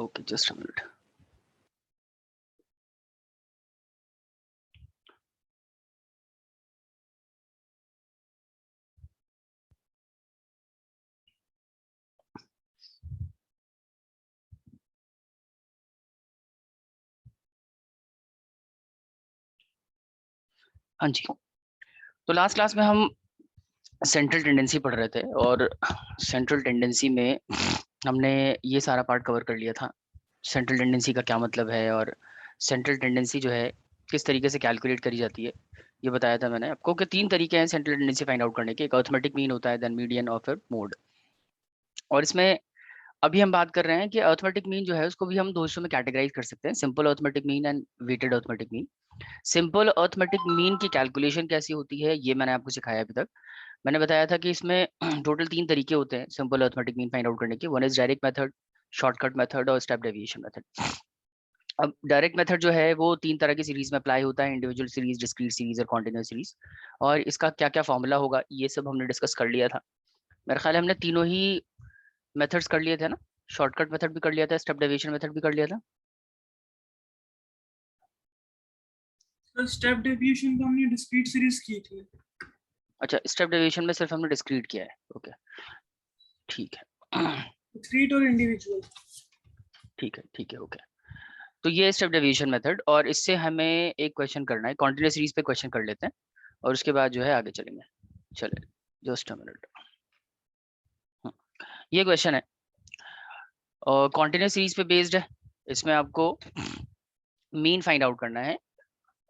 Okay, just a minute. हाँ जी, तो last class में हम सेंट्रल टेंडेंसी पढ़ रहे थे और सेंट्रल टेंडेंसी में हमने ये सारा पार्ट कवर कर लिया था। सेंट्रल टेंडेंसी का क्या मतलब है और सेंट्रल टेंडेंसी जो है किस तरीके से कैलकुलेट करी जाती है, ये बताया था मैंने आपको कि 3 तरीके हैं सेंट्रल टेंडेंसी फाइंड आउट करने के। एक अर्थमेटिक मीन होता है, देन मीडियन और फिर मोड। और इसमें अभी हम बात कर रहे हैं कि अर्थमेटिक मीन जो है उसको भी हम दो हिस्सों में कैटेगराइज कर सकते हैं, simple arithmetic mean and weighted arithmetic mean. Simple arithmetic mean की कैलकुलेशन कैसी होती है ये मैंने आपको सिखाया अभी तक। मैंने बताया था कि इसमें टोटल 3 तरीके होते हैं simple arithmetic mean find out करने के। One is direct method, shortcut method और स्टेप डेविएशन मेथड। अब डायरेक्ट मेथड जो है वो 3 तरह की सीरीज में अप्लाई होता है, इंडिविजुअल सीरीज, डिस्क्रीट सीरीज और कॉन्टिन्यूअस सीरीज। और इसका क्या क्या फॉर्मूला होगा ये सब हमने डिस्कस कर लिया था। मेरे ख्याल है हमने तीनों ही मेथड्स कर लिए थे ना, शॉर्टकट मेथड भी कर लिया था, स्टेप डेविएशन मेथड भी कर लिया था। स्टेप डेविएशन तो हमने डिस्क्रीट सीरीज की थी। अच्छा, स्टेप डेविएशन में सिर्फ हमने डिस्क्रीट किया है। ओके, ठीक है। डिस्क्रीट और इंडिविजुअल। ठीक है, ओके। तो ये स्टेप डेविएशन मेथड, और इससे हमें एक क्वेश्चन करना है, कॉन्टिन्यूअस सीरीज पे क्वेश्चन कर लेते हैं और उसके बाद जो है आगे चलेंगे। चले, जस्ट अ मिनट। ये क्वेश्चन है और कॉन्टिन्यूअस सीरीज पे बेस्ड है। इसमें आपको मीन फाइंड आउट करना है।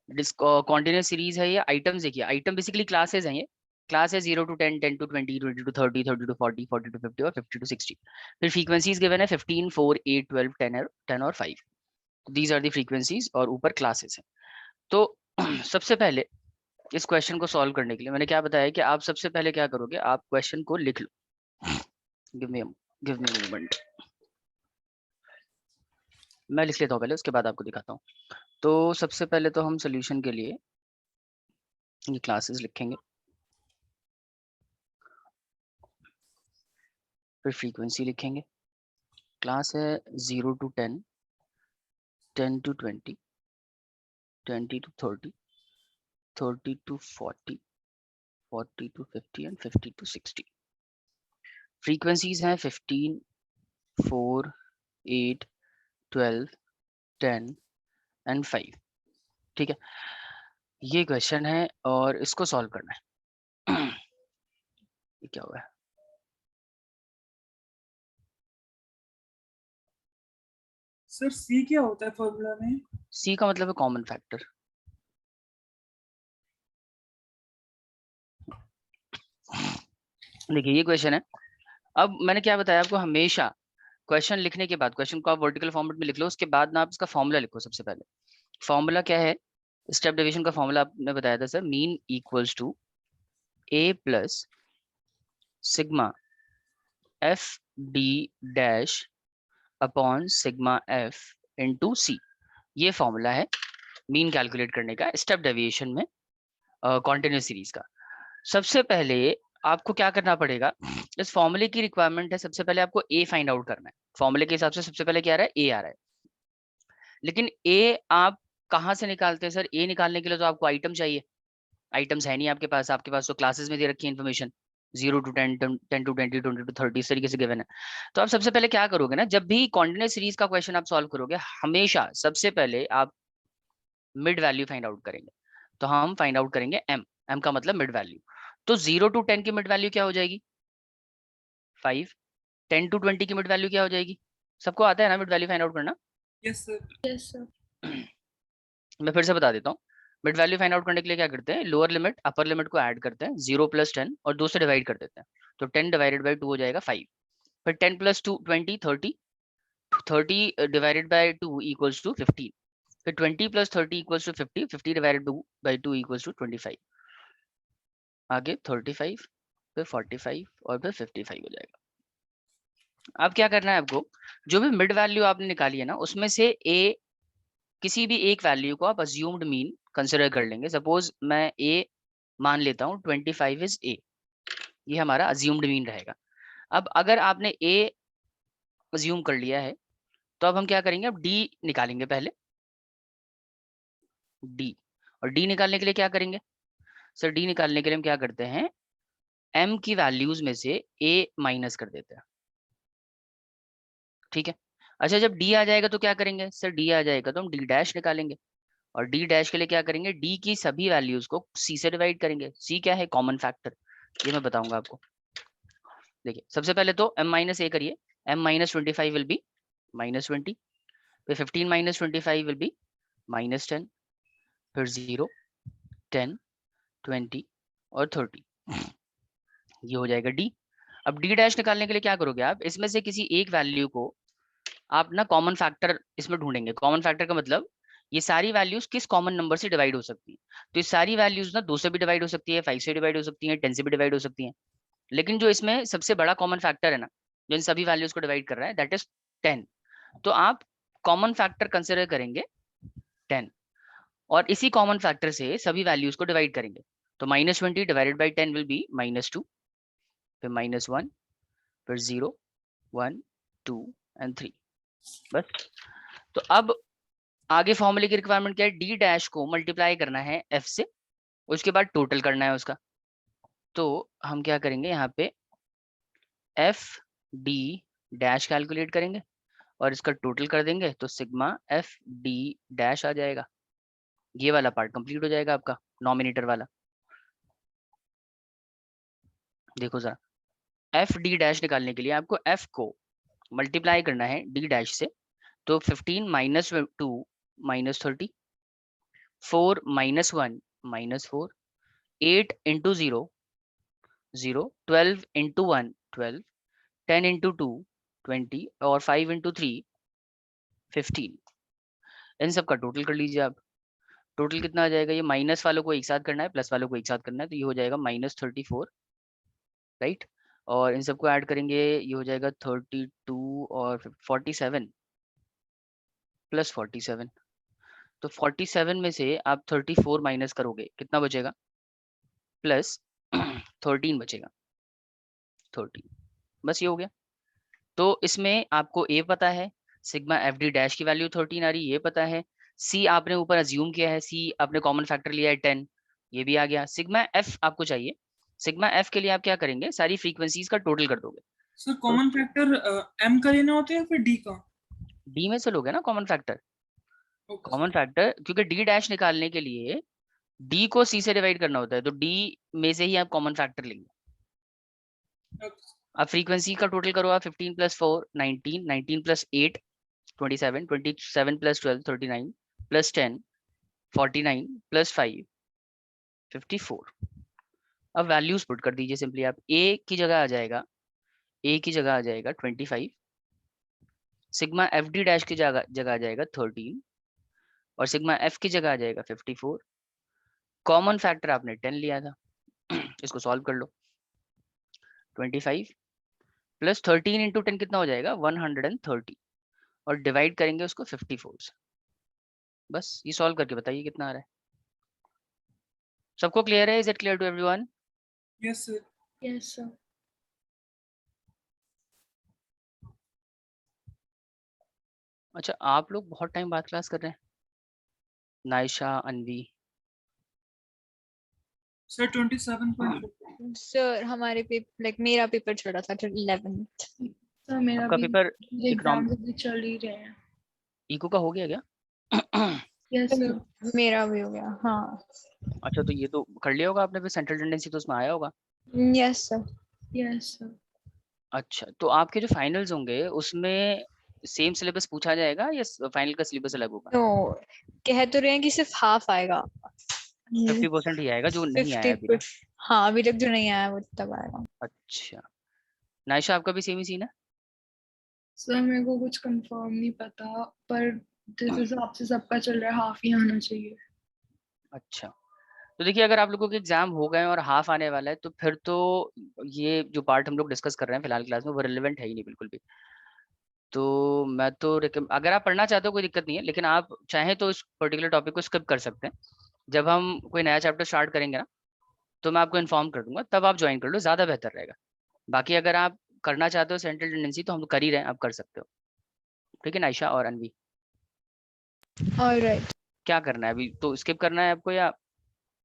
कॉन्टिन्यूअस सीरीज है, ये आइटम्स देखिए, आइटम बेसिकली क्लासेस हैं। ये क्लास है 0 to 10, 10 to 20, 20 to 30, 30 to 40, 40 to 50 और 50 to 60। फिर फ्रीक्वेंसीज गिवन है 15, 4, 8, 12, 10 और 5। दीज आर दी फ्रीक्वेंसीज और ऊपर क्लासेस हैं। तो सबसे पहले इस क्वेश्चन को सॉल्व करने के लिए मैंने क्या बताया कि आप सबसे पहले क्या करोगे, आप क्वेश्चन को लिख लो। गिव मी मोमेंट, मैं लिख लेता हूँ पहले, उसके बाद आपको दिखाता हूँ। तो सबसे पहले तो हम सोल्यूशन के लिए ये क्लासेस लिखेंगे, फिर फ्रीक्वेंसी लिखेंगे। क्लास है 0 to 10, 10 to 20, 20 to 30, 30 to 40, 40 to 50 and 50 to 60। Frequencies हैं 15, 4, 8, 12, 10 एंड 5। ठीक है, ये क्वेश्चन है और इसको सॉल्व करना है। ये क्या हुआ है? सर सी क्या होता है फॉर्मूला में? सी का मतलब है कॉमन फैक्टर। देखिए ये क्वेश्चन है। अब मैंने क्या बताया आपको, हमेशा क्वेश्चन लिखने के बाद क्वेश्चन को आप वर्टिकल फॉर्मेट में लिख लो, उसके बाद ना आप इसका फॉर्मूला लिखो। सबसे पहले फॉर्मूला क्या है, स्टेप डेविएशन का फॉर्मूला आपने बताया था sir, mean equals to A plus sigma F D dash upon sigma F into C. ये फॉर्मूला है मीन कैलकुलेट करने का स्टेप डेविएशन में कॉन्टिन्यूअस सीरीज का। सबसे पहले आपको क्या करना पड़ेगा, इस फॉर्मूले की रिक्वायरमेंट है, सबसे पहले आपको ए फाइंड आउट करना है। फॉर्मूले के हिसाब से सबसे पहले क्या आ रहा है, ए आ रहा है। लेकिन ए आप कहाँ से निकालते हैं सर, ए निकालने के लिए तो आपको आइटम चाहिए। आइटम्स है नहीं आपके पास, आपके पास तो क्लासेस में दे रखी है इन्फॉर्मेशन 0 to 10, 10 to 20, 20 to 30 इस तरीके से गिवन है। तो आप सबसे पहले क्या करोगे ना, जब भी कॉन्टिन्यूअस सीरीज का क्वेश्चन आप सॉल्व करोगे, हमेशा सबसे पहले आप मिड वैल्यू फाइंड आउट करेंगे। तो हम फाइंड आउट करेंगे एम, एम का मतलब मिड वैल्यू। तो 0 to 10 की मिड वैल्यू क्या हो जाएगी, 5। 10 to 20 की मिड वैल्यू क्या हो जाएगी, सबको आता है ना मिड वैल्यू फाइंड आउट करना। Yes sir. Yes sir. मैं फिर से बता देता हूँ, मिड वैल्यू फाइंड आउट करने के लिए क्या करते हैं, लोअर लिमिट अपर लिमिट को ऐड करते हैं, 0 + 10 और 2 से डिवाइड कर देते हैं। तो 10 डिवाइडेड बाई 2 हो जाएगा 5। फिर 10 + 2 20, 30, 30 डिवाइडेड बाई 2 इक्वल्स टू 15। फिर 20 + 30 equals to 50, 50 divided by 2 equals to 25। आगे 35, फिर 45 और फिर 55 हो जाएगा। अब क्या करना है आपको, जो भी मिड वैल्यू आपने निकाली है ना, उसमें से ए किसी भी एक वैल्यू को आप अज्यूम्ड मीन कंसिडर कर लेंगे। सपोज मैं ए मान लेता हूँ 25 इज ए, ये हमारा अज्यूम्ड मीन रहेगा। अब अगर आपने ए अज्यूम कर लिया है तो अब हम क्या करेंगे, अब डी निकालेंगे पहले, डी। और डी निकालने के लिए क्या करेंगे सर, डी निकालने के लिए हम क्या करते हैं, एम की वैल्यूज में से ए माइनस कर देते हैं, ठीक है। अच्छा, जब डी आ जाएगा तो क्या करेंगे सर, डी आ जाएगा तो हम डी डैश निकालेंगे, और डी डैश के लिए क्या करेंगे, डी की सभी वैल्यूज को सी से डिवाइड करेंगे। सी क्या है, कॉमन फैक्टर, ये मैं बताऊंगा आपको। देखिए सबसे पहले तो m माइनस ए करिए, m माइनस 25 विल बी -20, फिर 15 माइनस 25 विल बी -10, फिर 0, 10, 20 और 30, ये हो जाएगा डी। अब डी डैश निकालने के लिए क्या करोगे आप, इसमें से किसी एक वैल्यू को आप ना कॉमन फैक्टर इसमें ढूंढेंगे। कॉमन फैक्टर का मतलब ये सारी वैल्यूज किस कॉमन नंबर से डिवाइड हो सकती हैं। तो ये सारी वैल्यूज ना 2 से भी डिवाइड हो सकती है, 5 से डिवाइड हो सकती है, 10 से भी डिवाइड हो सकती है, लेकिन जो इसमें सबसे बड़ा कॉमन फैक्टर है ना, जो इन सभी वैल्यूज को डिवाइड कर रहा है, दैट इज 10। तो आप कॉमन फैक्टर कंसिडर करेंगे 10, और इसी कॉमन फैक्टर से सभी वैल्यूज को डिवाइड करेंगे। तो -20 डिवाइडेड बाई 10 विल बी -2, फिर -1, फिर 0, 1, 2 एंड 3, बस। तो अब आगे फॉर्मूले की रिक्वायरमेंट क्या है, डी डैश को मल्टीप्लाई करना है एफ से, उसके बाद टोटल करना है उसका। तो हम क्या करेंगे, यहाँ पे एफ डी डैश कैलकुलेट करेंगे और इसका टोटल कर देंगे, तो सिग्मा एफ डी डैश आ जाएगा। ये वाला पार्ट कंप्लीट हो जाएगा आपका, नॉमिनेटर वाला। देखो जरा, एफ डी डैश निकालने के लिए आपको एफ को मल्टीप्लाई करना है डी डैश से, तो 15 माइनस 2 -30, 4 -1 -4, 8 इंटू 0 0, 12 इंटू 1 12, 10 इंटू 2 20, और 5 इंटू 3 15। इन सब का टोटल कर लीजिए आप। टोटल कितना आ जाएगा, ये माइनस वालों को एक साथ करना है, प्लस वालों को एक साथ करना है, तो ये हो जाएगा -34, राइट। और इन सबको ऐड करेंगे, ये हो जाएगा 32 और 47 प्लस 47। तो 47 में से आप 34 माइनस करोगे, कितना बचेगा, प्लस 13 बचेगा, 13, बस ये हो गया। तो इसमें आपको ए पता है, सिग्मा एफ डी डैश की वैल्यू 13 आ रही, ये पता है। सी आपने ऊपर अज्यूम किया है, सी आपने कॉमन फैक्टर लिया है 10, ये भी आ गया। सिग्मा एफ आपको चाहिए, सिग्मा एफ के लिए आप क्या करेंगे, सारी फ्रीक्वेंसीज का टोटल कर दोगे। सर तो कॉमन फैक्टर m का लेना होता है या फिर d का? डी में से लोगे ना common factor. Okay common factor क्योंकि डी डैश निकालने के लिए डी को सी से डिवाइड करना होता है, तो डी में से ही आप कॉमन फैक्टर लेंगे। ओके अब फ्रीक्वेंसी का टोटल करो आप, 15 + 4 19, 19 + 8 27, 27 + 12 39 + 10 49 + 5 54। अब वैल्यूज पुट कर दीजिए सिंपली आप। ए की जगह आ जाएगा, ए की जगह आ जाएगा 25, सिग्मा एफ डी डैश की जगह आ जाएगा 13, और सिग्मा एफ की जगह आ जाएगा 54। कॉमन फैक्टर आपने 10 लिया था, इसको सॉल्व कर लो। 25 + 13 × 10 कितना हो जाएगा, 130, और डिवाइड करेंगे उसको 54 से। बस ये सॉल्व करके बताइए कितना आ रहा है। सबको क्लियर है, is it clear to everyone? Yes sir. Yes sir. अच्छा, आप लोग बहुत टाइम बाद क्लास कर रहे हैं, नायशा, अनवी। सर 27.4। सर हमारे पेपर लाइक मेरा पेपर चल रहा था 11th। सर मेरा आपका भी पेपर एग्जाम भी चल ही रहे हैं। इको का हो गया क्या? Yes sir. मेरा भी हो गया, हाँ। अच्छा, तो ये तो कर लिया होगा आपने, फिर सेंट्रल टेंडेंसी तो उसमें आया होगा। Yes sir. Yes sir. अच्छा, तो आपके जो फाइनल्स होंगे उसमें सेम सिलेबस पूछा जाएगा या फाइनल का सिलेबस अलग होगा? तो कह तो रहे हैं कि सिर्फ हाफ आएगा, 50% ही आएगा, जो नहीं आया अभी ना। हाँ अभी तक जो नहीं आया वो तब आएगा। अच्छा, नायशा आपका भी सेम ही सीन है? सर मेरे को कुछ कंफर्म नहीं पता, पर जिस हिसाब से सबका चल रहा है हाफ ही आना चाहिए। अच्छा, तो देखिए अगर आप लोगों के एग्जाम हो गए और हाफ आने वाला है, तो फिर तो ये जो पार्ट हम लोग डिस्कस कर रहे हैं फिलहाल क्लास में, वो रिलेवेंट है ही नहीं बिल्कुल भी। तो मैं तो अगर आप पढ़ना चाहते हो कोई दिक्कत नहीं है, लेकिन आप चाहें तो इस पर्टिकुलर टॉपिक को स्किप कर सकते हैं। जब हम कोई नया चैप्टर स्टार्ट करेंगे ना, तो मैं आपको इन्फॉर्म कर दूंगा, तब आप ज्वाइन कर लो, ज़्यादा बेहतर रहेगा। बाकी अगर आप करना चाहते हो सेंट्रल टेंडेंसी, तो हम कर ही रहे हैं, आप कर सकते हो। ठीक है ना आयशा और अनवी? ऑलराइट क्या करना है अभी, तो स्किप करना है आपको या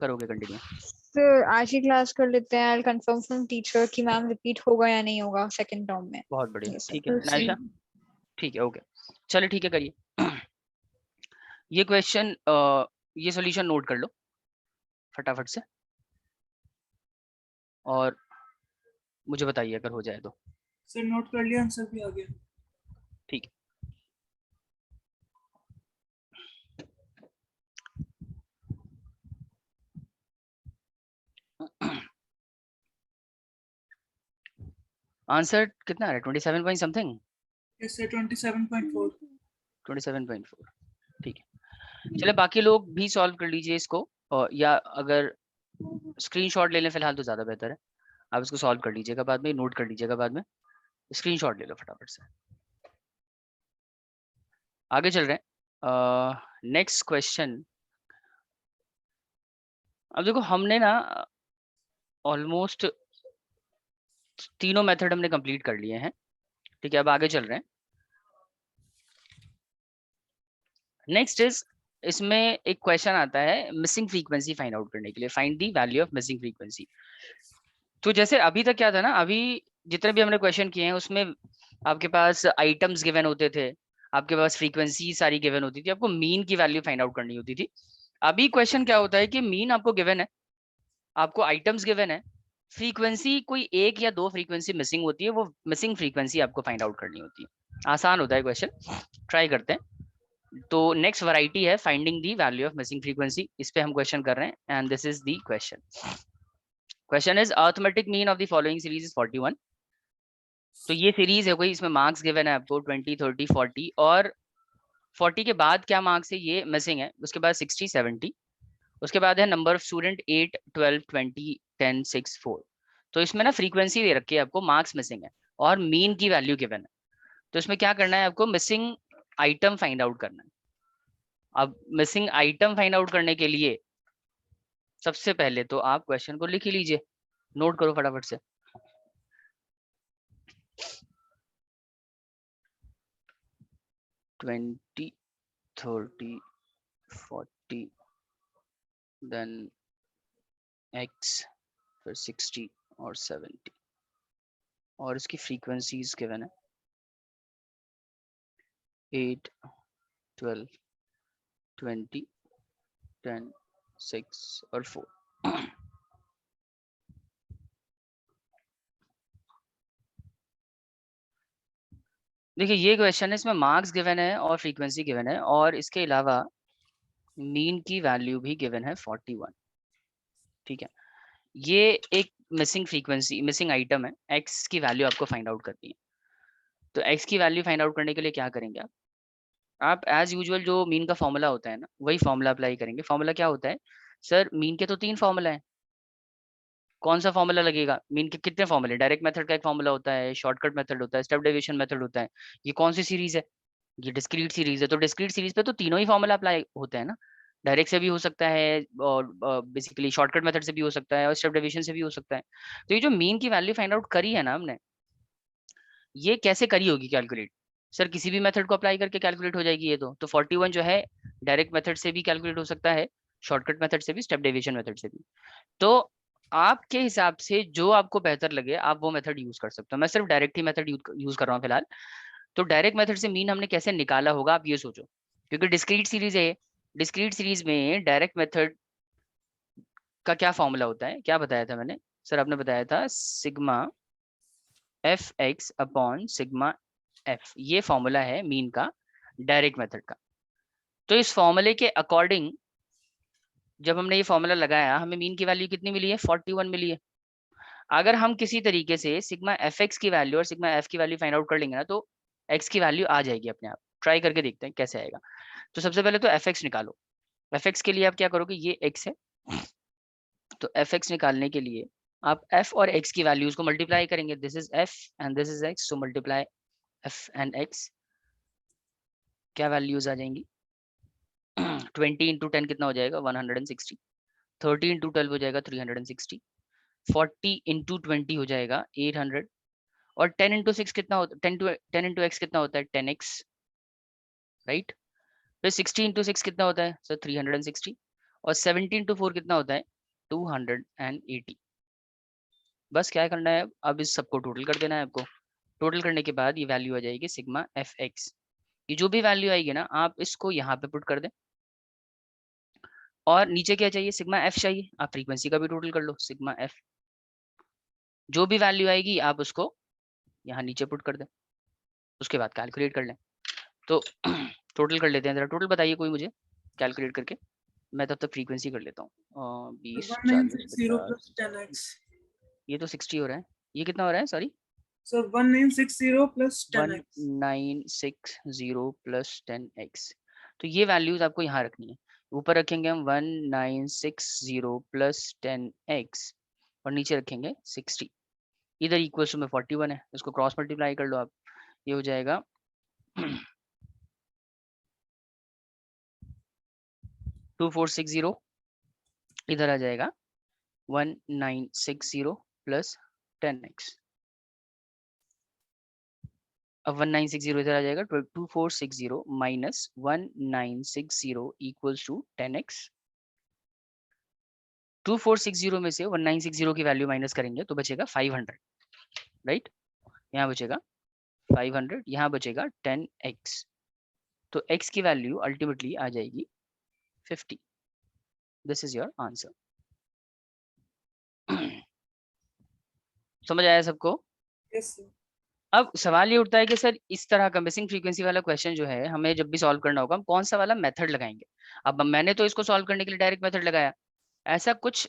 करोगे कंटिन्यू? सर आज ही क्लास कर लेते हैं। आई कंफर्म फ्रॉम टीचर कि मैम रिपीट होगा या नहीं होगा सेकंड टर्म में। बहुत बढ़िया, ये सर। ठीक है नायशा, ठीक है ओके, चलो ठीक है करिए। ये क्वेश्चन ये सॉल्यूशन नोट कर लो फटाफट से और मुझे बताइए अगर हो जाए तो। सर नोट कर लिया, आंसर भी आ गया। ठीक है। आंसर कितना है? 27 पॉइंट समथिंग। Yes sir 27.4। 27.4 ठीक है। चले बाकी लोग भी सॉल्व कर लीजिए इसको, या अगर स्क्रीनशॉट ले लें फिलहाल तो ज़्यादा बेहतर है। आप इसको सॉल्व कर लीजिएगा बाद में, नोट कर लीजिएगा बाद में, स्क्रीनशॉट ले लो फटाफट से। आगे चल रहे हैं नेक्स्ट क्वेश्चन। अब देखो हमने ना ऑलमोस्ट तीनों मेथड हमने कंप्लीट कर लिए हैं, ठीक है। अब आगे चल रहे हैं। नेक्स्ट इज, इसमें एक क्वेश्चन आता है मिसिंग फ्रीक्वेंसी फाइंड आउट करने के लिए, find the value of missing frequency. तो जैसे अभी तक क्या था ना, अभी जितने भी हमने क्वेश्चन किए हैं उसमें आपके पास आइटम्स गिवन होते थे, आपके पास फ्रीक्वेंसी सारी गिवन होती थी, आपको मीन की वैल्यू फाइंड आउट करनी होती थी। अभी क्वेश्चन क्या होता है कि मीन आपको गिवन है, आपको आइटम्स गिवन है, फ्रीक्वेंसी कोई एक या दो फ्रीक्वेंसी मिसिंग होती है, वो मिसिंग फ्रीक्वेंसी आपको फाइंड आउट करनी होती है। आसान होता है क्वेश्चन, ट्राई करते हैं। तो नेक्स्ट वैरायटी है finding the value of missing frequency, इस पे हम क्वेश्चन कर रहे हैं and this is the question. Question is arithmetic mean of the following series is 41। तो ये सीरीज है कोई, इसमें मार्क्स गिवन है आपको 20 30 40, और 40 के बाद क्या मार्क्स है ये मिसिंग है, उसके बाद 60 70, उसके बाद है नंबर ऑफ स्टूडेंट 8 12 20 10 6 4। तो इसमें ना फ्रीक्वेंसी दे रखी है आपको, मार्क्स मिसिंग है और मीन की वैल्यू गिवन है। तो इसमें क्या करना है आपको, मिसिंग आइटम फाइंड आउट करना है। अब मिसिंग आइटम फाइंड आउट करने के लिए सबसे पहले तो आप क्वेश्चन को लिख ही लीजिए, नोट करो फटाफट से। ट्वेंटी 30 40 देन x फिर 60 और 70 और इसकी फ्रीक्वेंसीज गिवन है 8 12 20 10 6 और 4। देखिए ये क्वेश्चन है, इसमें मार्क्स गिवन है और फ्रीक्वेंसी गिवन है, और इसके अलावा मीन की वैल्यू भी गिवन है 41, ठीक है। ये एक मिसिंग फ्रीक्वेंसी, मिसिंग आइटम है, x की वैल्यू आपको फाइंड आउट करनी है। तो x की वैल्यू फाइंड आउट करने के लिए क्या करेंगे आप एज यूजुअल जो मीन का फॉर्मूला होता है ना, वही फॉर्मूला अप्लाई करेंगे। फॉर्मूला क्या होता है सर, मीन के तो 3 फॉर्मूला है, कौन सा फॉर्मूला लगेगा? मीन के कितने फॉर्मूले? डायरेक्ट मेथड का एक फॉर्मूला होता है, शॉर्टकट मेथड होता है, स्टेप डेविएशन मेथड होता है। ये कौन सी सीरीज है? ये डिस्क्रीट सीरीज है। तो डिस्क्रीट सीरीज पे तो तीनों ही फॉर्मूला अप्लाई होते हैं ना, डायरेक्ट से भी हो सकता है और बेसिकली शॉर्टकट मेथड से भी हो सकता है और स्टेप डेविएशन से भी हो सकता है। तो ये जो मीन की वैल्यू फाइंड आउट करी है ना हमने, ये कैसे करी होगी कैलकुलेट? सर किसी भी मेथड को अप्लाई करके कैलकुलेट हो जाएगी ये तो 41 जो है डायरेक्ट मेथड से भी कैलकुलेट हो सकता है, शॉर्टकट मेथड से भी, स्टेप डेविएशन मेथड से भी। तो आपके हिसाब से जो आपको बेहतर लगे आप वो मेथड यूज कर सकते हो। मैं सिर्फ डायरेक्ट ही मेथड यूज कर रहा हूँ फिलहाल। तो डायरेक्ट मेथड से मीन हमने कैसे निकाला होगा आप ये सोचो, क्योंकि डिस्क्रीट सीरीज है। डिस्क्रीट सीरीज में डायरेक्ट मेथड का क्या फॉर्मूला होता है, क्या बताया था मैंने? सर आपने बताया था sigma F x upon sigma F, ये फॉर्मूला है मीन का डायरेक्ट मेथड का। तो इस फॉर्मूले के अकॉर्डिंग जब हमने ये फॉर्मूला लगाया हमें मीन की वैल्यू कितनी मिली है? 41 मिली है। अगर हम किसी तरीके से सिग्मा एफ एक्स की वैल्यू और सिग्मा एफ की वैल्यू फाइंड आउट कर लेंगे ना, तो एक्स की वैल्यू आ जाएगी अपने आप। ट्राई करके देखते हैं कैसे आएगा। तो सबसे पहले तो एफ एक्स निकालो। एफ एक्स के लिए आप क्या करोगे, ये एक्स है, तो एफ एक्स निकालने के लिए आप एफ और एक्स की वैल्यूज को मल्टीप्लाई करेंगे। This is F and this is x, so multiply F and x. क्या वैल्यूज आ जाएंगी? 20 इंटू 10 कितना हो जाएगा? 160। 30 इंटू 12 हो जाएगा 360। 40 इंटू 20 हो जाएगा 800। और 10 इंटू 6 कितना होता है? 10 इंटू एक्स कितना होता है? 10x। राइट। फिर 60 इंटू 6 कितना होता है सर 360, और 70 इंटू 4 कितना होता है 280। बस क्या करना है अब इस सबको टोटल कर देना है आपको। टोटल करने के बाद ये वैल्यू आ जाएगी सिग्मा एफ एक्स। ये जो भी वैल्यू आएगी ना आप इसको यहाँ पे पुट कर दें, और नीचे क्या चाहिए सिग्मा एफ चाहिए, आप फ्रीक्वेंसी का भी टोटल कर लो सिग्मा एफ। जो भी वैल्यू आएगी आप उसको यहाँ नीचे पुट कर दें, उसके बाद कैलकुलेट कर लें। तो टोटल कर लेते हैं जरा, टोटल बताइए कोई मुझे कैलकुलेट करके, मैं तब तक फ्रीक्वेंसी कर लेता हूँ 20 40 1960 50। plus 10x. ये तो 60 हो रहा है, ये कितना हो रहा है sorry So 1960 plus 10x. 1960 plus 10x। तो ये वैल्यूज आपको यहाँ रखनी है, ऊपर रखेंगे हम 1960 प्लस 10x और नीचे रखेंगे 60। इधर इक्वल टू में 41 है, इसको क्रॉस मल्टीप्लाई कर लो आप, ये हो जाएगा 2460, इधर आ जाएगा 1960 प्लस 10x। अब 1960 इधर आ जाएगा 2460 माइनस 1960 इक्वल्स टू 10x। 2460 में से 1960 की वैल्यू माइनस करेंगे तो बचेगा 500, राइट। यहाँ बचेगा 500, यहाँ बचेगा 10x, तो x की वैल्यू अल्टीमेटली आ जाएगी 50। This is your answer. समझ आया सबको? Yes, sir. अब सवाल ये उठता है कि सर इस तरह का मिसिंग फ्रीक्वेंसी वाला क्वेश्चन जो है हमें जब भी सॉल्व करना होगा हम कौन सा वाला मेथड लगाएंगे। अब मैंने तो इसको सॉल्व करने के लिए डायरेक्ट मेथड लगाया, ऐसा कुछ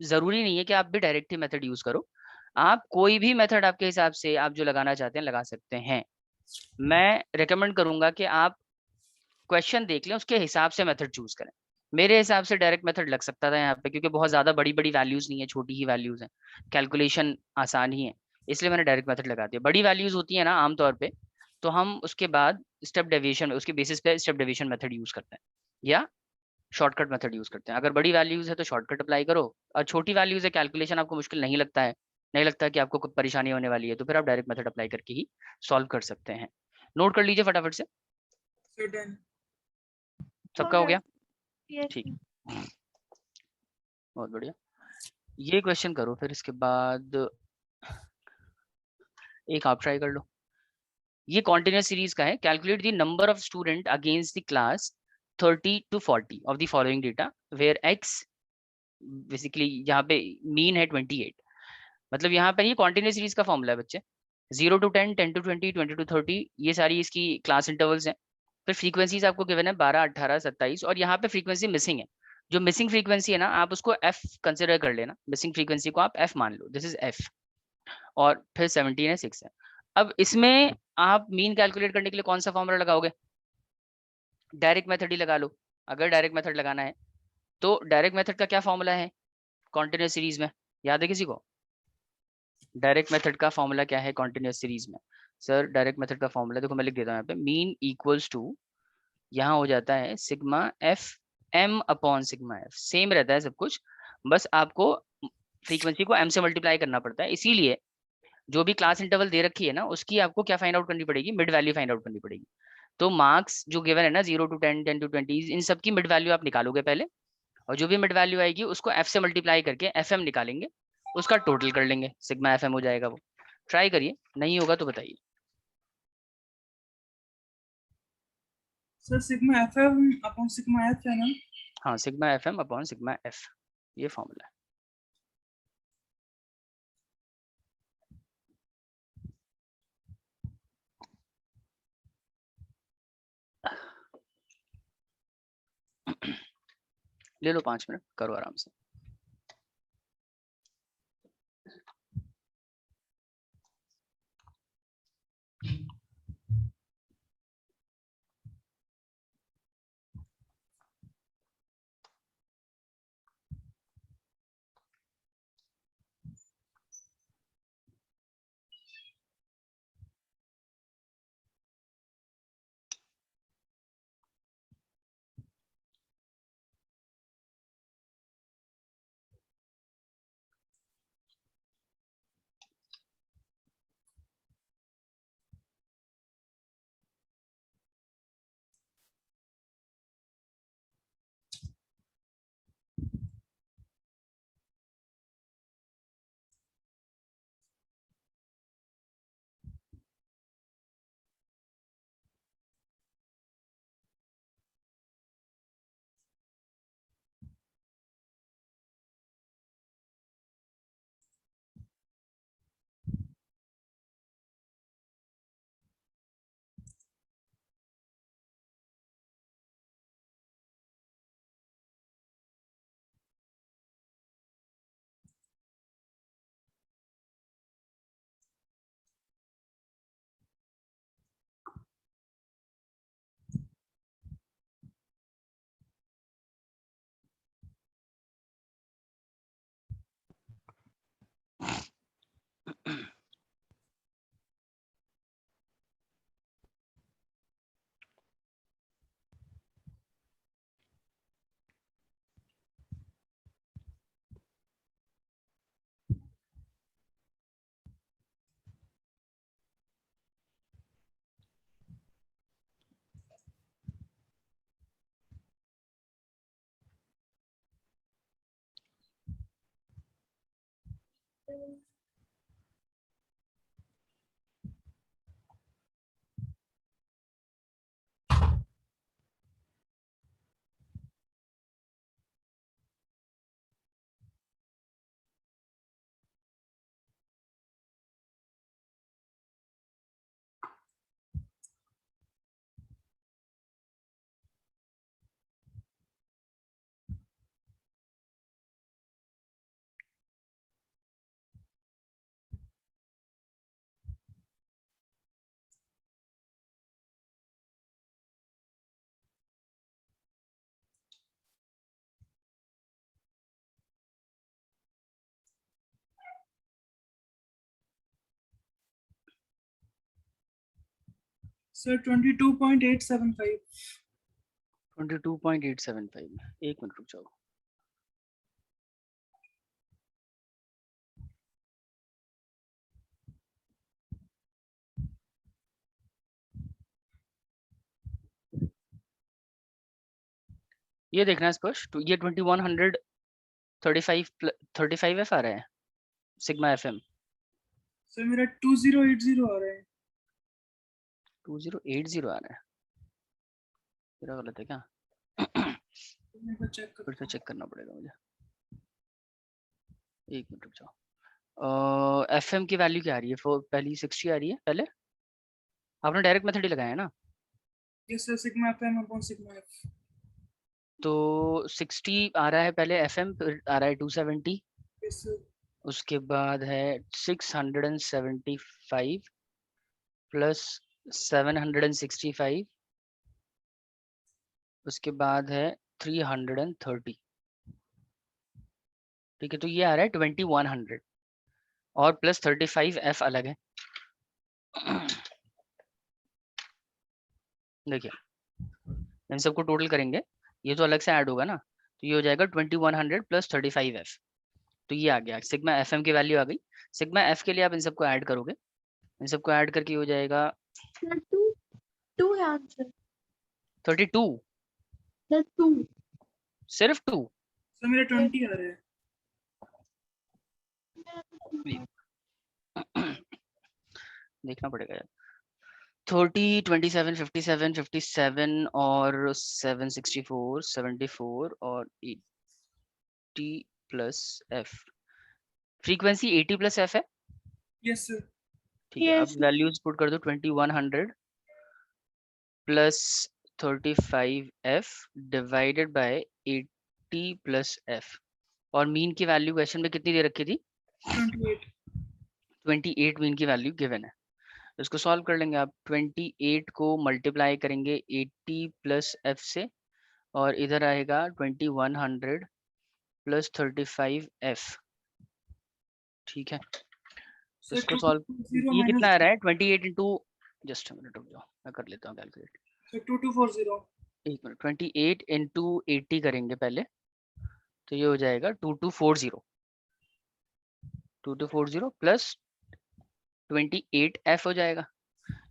जरूरी नहीं है कि आप भी डायरेक्ट ही मेथड यूज करो, आप कोई भी मेथड आपके हिसाब से आप जो लगाना चाहते हैं लगा सकते हैं। मैं रिकमेंड करूंगा कि आप क्वेश्चन देख लें उसके हिसाब से मेथड चूज करें। मेरे हिसाब से डायरेक्ट मेथड लग सकता था यहाँ पे, क्योंकि बहुत ज्यादा बड़ी बड़ी वैल्यूज नहीं है, छोटी ही वैल्यूज हैं, कैलकुलेशन आसान ही है, इसलिए मैंने डायरेक्ट मेथड लगा दिया। बड़ी वैल्यूज होती है ना आमतौर पे, तो हम उसके बाद स्टेप डेविएशन उसके बेसिस पे स्टेप डेविएशन मेथड यूज करते हैं या शॉर्टकट मेथड यूज करते हैं। अगर बड़ी वैल्यूज है तो शॉर्टकट अप्लाई करो, और छोटी वैल्यूज है कैलकुलेशन आपको मुश्किल नहीं लगता है, नहीं लगता कि आपको कोई परेशानी होने वाली है, तो फिर आप डायरेक्ट मेथड अप्लाई करके ही सॉल्व कर सकते हैं। नोट कर लीजिए फटाफट से, So done. सबका हो गया? Yes, ठीक, sir. बहुत बढ़िया। ये क्वेश्चन करो, फिर इसके बाद एक आप ट्राई कर लो। ये कॉन्टिन्यूस सीरीज का है। Calculate the number of student against the class 30 to 40 of the following data where X, basically यहाँ पे मीन है 28। मतलब यहाँ पे ये कॉन्टिन्यूस सीरीज का फॉर्मूला है बच्चे, 0 to 10, 10 to 20, 20 to 30, ये सारी इसकी क्लास इंटरवल्स हैं। फिर फ्रीक्वेंसीज आपको गिवन है 12, 18, 27, और यहाँ पे फ्रीक्वेंसी मिसिंग है। जो मिसिंग फ्रीक्वेंसी है ना आप उसको एफ कंसिडर कर लेना, मिसिंग फ्रीक्वेंसी को आप एफ मान लो, दिस इज एफ। और फिर 17 है, 6 है। अब इसमें आप मीन कैलकुलेट करने के लिए कौन सा फॉर्मूला लगाओगे? डायरेक्ट मेथड ही लगा लो। अगर डायरेक्ट मेथड लगाना है तो डायरेक्ट मेथड का क्या फॉर्मूला है कॉन्टिन्यूस सीरीज में, याद है किसी को? डायरेक्ट मेथड का फॉर्मूला क्या है कॉन्टिन्यूस सीरीज में? सर डायरेक्ट मेथड का फॉर्मूला देखो मैं लिख देता हूँ यहाँ पे, मीन इक्वल्स टू यहाँ हो जाता है sigma F M upon sigma F, same रहता है सब कुछ, बस आपको फ्रीक्वेंसी को एम से मल्टीप्लाई करना पड़ता है। इसीलिए जो भी क्लास इंटरवल दे रखी है ना उसकी आपको क्या फाइंड आउट करनी पड़ेगी, मिड वैल्यू फाइंड आउट करनी पड़ेगी। तो मार्क्स जो गिवन है ना 0 to 10, 10 to 20, इन सब की मिड वैल्यू आप निकालोगे पहले, और जो भी मिड वैल्यू आएगी उसको एफ से मल्टीप्लाई करके एफ एम निकालेंगे, उसका टोटल कर लेंगे, सिग्मा एफ एम हो जाएगा वो। ट्राई करिए, नहीं होगा तो बताइए। Sir, sigma FM upon sigma F है ना? हाँ sigma F M upon sigma F, ये फॉर्मूला है। ले लो 5 मिनट, करो आराम से। सर 22.875। 22.875। एक मिनट रुक जाओ। ये देखना है स्पर्श, तो ये 2135 एफ आ रहा है सिग्मा एफएम। सर मेरा 2080 आ रहा है। 2080 आ रहा है, मेरा गलत है क्या? मेरे को चेक फिर से करता चेक करना पड़ेगा मुझे, एक मिनट रुक जाओ। एफएम की वैल्यू क्या आ रही है? पहली 60 आ रही है पहले, आपने डायरेक्ट मेथड ही लगाया है ना? हूँ। Yes sir, sigma FM upon sigma F. तो 60 आ रहा है पहले एफएम, फिर आ रहा है 270, यस सर। उसके बाद है 675 प्लस 765, उसके बाद है 330। ठीक है, तो ये आ रहा है 2100 और प्लस 35 एफ अलग है। देखिए इन सबको टोटल करेंगे, ये तो अलग से ऐड होगा ना, तो ये हो जाएगा 2100 प्लस 35 एफ। तो ये आ गया सिग्मा एफ एम की वैल्यू आ गई। सिग्मा एफ के लिए आप इन सबको ऐड करोगे, इन सबको ऐड करके हो जाएगा सर टू है आंसर। 32। सर 2। सिर्फ 2? सर मेरा 20 आ रहा है। देखना पड़ेगा यार। 30, 27, 57, 57 और 764, 74 और 80 plus F. Frequency 80 plus F है। Yes sir. ठीक है, अब वैल्यूज पुट कर दो। 2100 plus 35 F divided by 80 plus F. और मीन की वैल्यू क्वेश्चन में कितनी दे रखी थी? 28। 28 मीन की वैल्यू गिवन है। इसको सॉल्व कर लेंगे आप। 28 को मल्टीप्लाई करेंगे 80 प्लस एफ से, और इधर आएगा 2100 प्लस 35 एफ। ठीक है, सर इसको सॉल्व। 2240 ये कितना आ माइनस। रहा है? 28 इंटू, जस्ट मिनट रुक जाओ मैं कर लेता हूँ कैलकुलेट। सर 2240। एक मिनट, 28 इंटू 80 करेंगे पहले, तो ये हो जाएगा 2240। 2240 प्लस 28 एफ हो जाएगा,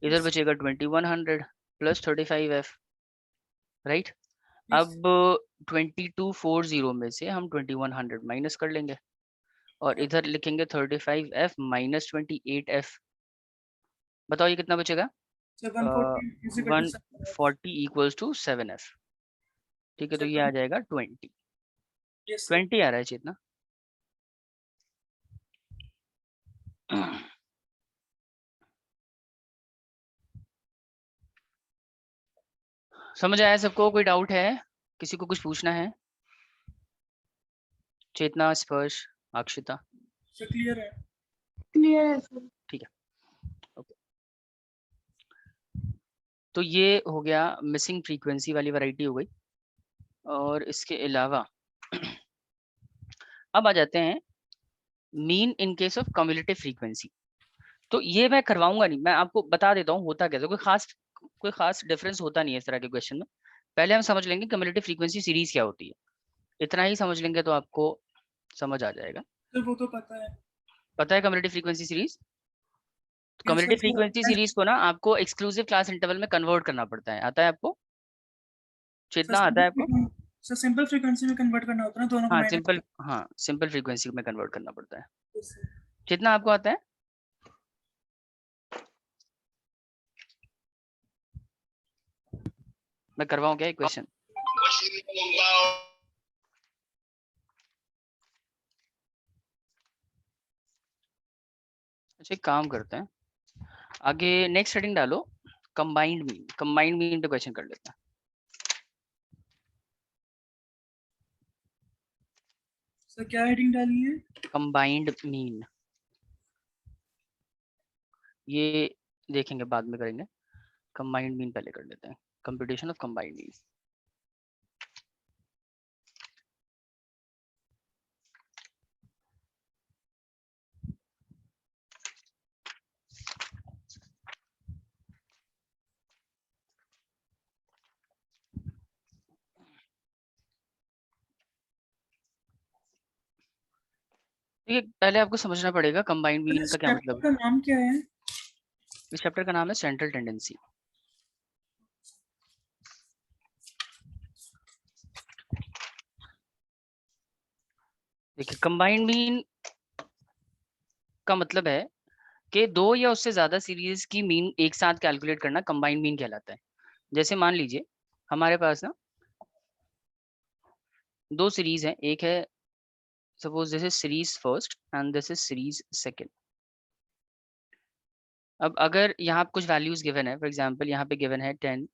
इधर बचेगा 2100 प्लस 35 एफ, राइट? अब 2240 में से हम 2100 माइनस कर लेंगे, और इधर लिखेंगे 35 एफ माइनस 28 एफ। बताओ ये कितना बचेगा? Sir 140 is equal to 140 equals to 7 F. ठीक है, तो ये आ जाएगा 20। Yes sir. 20 आ रहा है चेतना। समझ आया सबको? कोई डाउट है? किसी को कुछ पूछना है? चेतना, स्पर्श, अक्षिता? सर क्लियर है। क्लियर है सर। ठीक है, ओके। तो ये हो गया मिसिंग फ्रीक्वेंसी वाली वैरायटी हो गई। और इसके अलावा अब आ जाते हैं mean in case of cumulative frequency. तो ये मैं करवाऊंगा नहीं, मैं आपको बता देता हूँ होता कैसे। कोई खास डिफरेंस होता नहीं है इस तरह के क्वेश्चन में। पहले हम समझ लेंगे कम्युलेटिव फ्रीक्वेंसी सीरीज क्या होती है। इतना ही समझ लेंगे तो आपको समझ आ जाएगा। सर वो तो पता है। पता है cumulative frequency series? Yes cumulative sir. Frequency series को ना आपको एक्सक्लूसिव क्लास इंटरवल में कन्वर्ट करना पड़ता है। आता है आपको? सर चेतना आता है आपको? सिंपल फ्रीक्वेंसी में कन्वर्ट करना होता है ना, दोनों को हाँ माइनस। सिंपल, हाँ सिंपल फ्रीक्वेंसी में कन्वर्ट करना पड़ता है। Yes sir. चेतना आपको आता है? मैं करवाऊँ क्या एक क्वेश्चन? अच्छा एक काम करते हैं, आगे नेक्स्ट हेडिंग डालो कंबाइंड मीन। कंबाइंड मीन पे क्वेश्चन कर लेते हैं। सर क्या हेडिंग डाली है? कंबाइंड मीन, ये देखेंगे बाद में करेंगे। कंबाइंड मीन पहले कर लेते हैं, कंप्यूटेशन ऑफ कंबाइंड मीन। ये पहले आपको समझना पड़ेगा कंबाइंड मीन का क्या चैप्टर मतलब का नाम क्या है? है। इस चैप्टर का नाम है सेंट्रल टेंडेंसी। देखिए कंबाइंड मीन का मतलब है कि दो या उससे ज्यादा सीरीज की मीन एक साथ कैलकुलेट करना कंबाइंड मीन कहलाता है। जैसे मान लीजिए हमारे पास ना दो सीरीज है, एक है suppose this is series first and this is series second. अब अगर यहाँ कुछ वैल्यूज गिवन है, फॉर एग्जांपल यहाँ पे गिवन है 10,